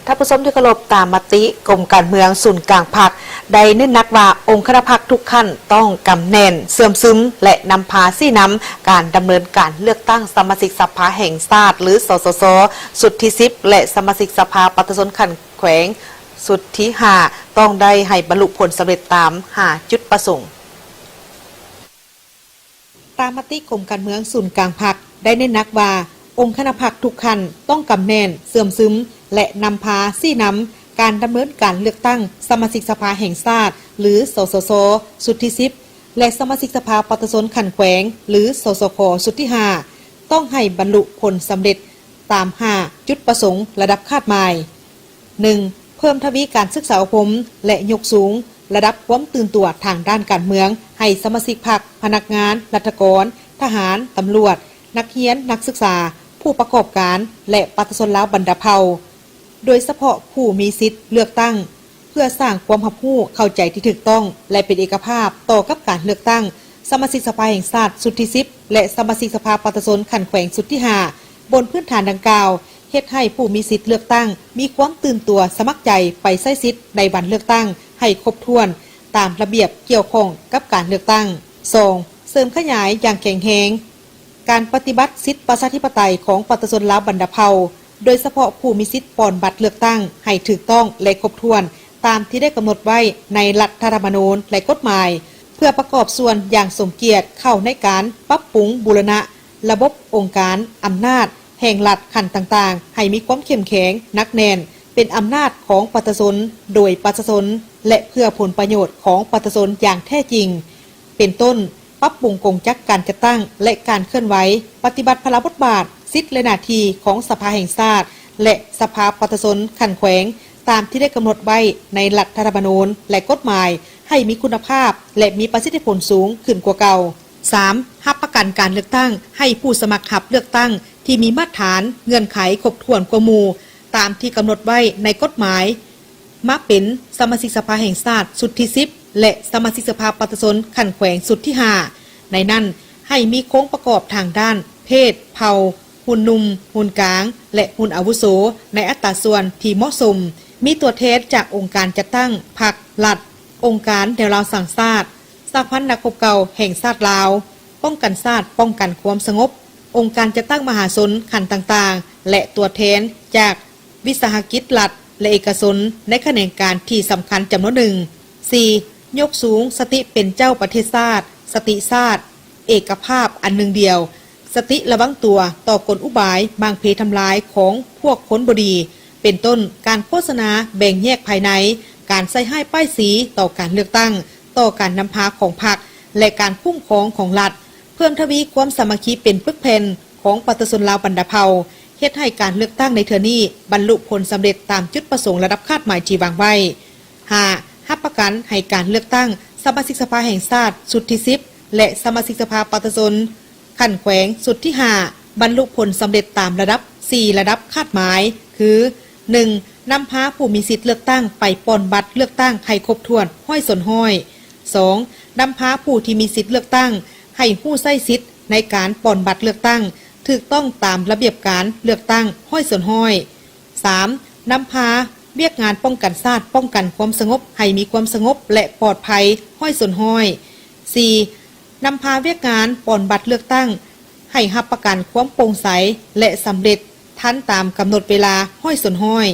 ท่านผู้ชมที่เคารพตามมติกรมการเมืองศูนย์กลางพรรคได้เน้นหนักว่าองค์คณะพรรคทุกขั้นต้องกำแน่นเสื่อมซึมและนำพาซี่นำการดำเนินการเลือกตั้งสมาชิกสภาแห่งชาติหรือสสสสุดที่10และสมาชิกสภาปฏิรูปขันแขวงสุดที่5ต้องได้ให้บรรลุผลสำเร็จตาม5จุดประสงค์ตามมติกรมการเมืองศูนย์กลางพรรคได้เน้นหนักว่าองค์คณะพรรคทุกขั้นต้องกำแน่นเสื่อมซึมและนำพาซี่นำการดำเนินการเลือกตั้งสมาชิกสภาแห่งชาติหรือสสสสุดที่10และสมาชิกสภาปฏิรูปขันแขวงหรือสสคสุดที่5ต้องให้บรรลุผลสำเร็จตาม5จุดประสงค์ระดับคาดหมาย 1. เพิ่มทวีการศึกษาอบรมและยกสูงระดับความตื่นตัวทางด้านการเมืองให้สมาชิกพรรคพนักงานราชการทหารตำรวจนักเรียนนักศึกษาผู้ประกอบการและประชาชนลาวบรรดาเผ่าโดยเฉพาะผู้มีสิทธิ์เลือกตั้งเพื่อสร้างความรับรู้เข้าใจที่ถูกต้องและเป็นเอกภาพต่อกับการเลือกตั้งสมาชิกสภาแห่งชาติสุดที่10และสมาชิกสภาปฏิรูปขันแขวงสุดที่5บนพื้นฐานดังกล่าวเฮ็ดให้ผู้มีสิทธิ์เลือกตั้งมีความตื่นตัวสมัครใจไปใช้สิทธิ์ในวันเลือกตั้งให้ครบถ้วนตามระเบียบเกี่ยวข้องกับการเลือกตั้ง 2. เสริมขยายอย่างแข็งแรงการปฏิบัติสิทธิประชาธิปไตยของประชาชนลาวบรรดาเผ่าโดยเฉพาะผู้มีสิทธิ์ปอนบัตรเลือกตั้งให้ถูกต้องและครบถ้วนตามที่ได้กำหนดไว้ในรัฐธรรมนูญและกฎหมายเพื่อประกอบส่วนอย่างสมเกียรติเข้าในการปรับปรุงบูรณะระบบองค์การอำนาจแห่งรัฐขั้นต่างๆให้มีความเข้มแข็งหนักแน่นเป็นอำนาจของประชาชนโดยประชาชนและเพื่อผลประโยชน์ของประชาชนอย่างแท้จริงเป็นต้นปรับปรุงกงจักการจัดตั้งและการเคลื่อนไหวปฏิบัติพลบทบาทสิทธิและหน้าที่ของสภาแห่งชาติและสภาปฏิรูปขันแขวงตามที่ได้กำหนดไว้ในรัฐธรรมนูญและกฎหมายให้มีคุณภาพและมีประสิทธิผลสูงขึ้นกว่าเก่า 3. รับประกันการเลือกตั้งให้ผู้สมัครรับเลือกตั้งที่มีมาตรฐานเงื่อนไขครบถ้วนกว่าหมู่ตามที่กำหนดไว้ในกฎหมายมาเป็นสมาชิกสภาแห่งชาติสุดที่10และสมาชิกสภาปฏิรูปขันแขวงสุดที่5ในนั้นให้มีโครงประกอบทางด้านเพศเผ่าหุ่นหนุ่มหุ่นกลางและหุ่นอาวุโสในอัตราส่วนที่เหมาะสมมีตัวแทนจากองค์การจัดตั้งพรรครัฐองค์การแนวราวสังชาติสหพันธ์นักรบเก่าแห่งชาติลาวป้องกันชาติป้องกันความสงบองค์การจัดตั้งมหาชนขันต่างๆและตัวแทนจากวิสาหกิจรัฐและเอกชนในแขนงการที่สำคัญจำนวนหนึ่ง 4. ยกสูงสติเป็นเจ้าประเทศชาติสติชาติเอกภาพอันหนึ่งเดียวสติระวังตัวต่อกลอุบายบางเพทำลายของพวกคนบดีเป็นต้นการโฆษณาแบ่งแยกภายในการใส่ให้ป้ายสีต่อการเลือกตั้งต่อการนำพาของพรรคและการคุ้มครองของรัฐเพิ่มทวีความสามัคคีเป็นปึกแผ่นของประชาชนลาวบรรดาเผ่าเฮ็ดให้การเลือกตั้งในเทื่อนี้บรรลุผลสำเร็จตามจุดประสงค์ระดับคาดหมายที่วางไว้ 5. รับประกันให้การเลือกตั้งสมาชิกสภาแห่งชาติสุดที่10และสมาชิกสภาปฏิรูปขันแขวงสุดที่5บรรลุผลสำเร็จตามระดับ4ระดับคาดหมายคือ 1. นำพาผู้มีสิทธิ์เลือกตั้งไปปอนบัตรเลือกตั้งให้ครบถ้วนห้อยสนห้อย 2. นำพาผู้ที่มีสิทธิ์เลือกตั้งให้ผู้ใช้สิทธิ์ในการปอนบัตรเลือกตั้งถูกต้องตามระเบียบการเลือกตั้งห้อยสนห้อย 3. นำพาเวียกงานป้องกันชาติป้องกันความสงบให้มีความสงบและปลอดภัยห้อยสนห้อย 4. นำพาเวียกงานปอนบัตรเลือกตั้งให้รับประกันความโปร่งใสและสำเร็จทันตามกำหนดเวลาห้อยสนห้อย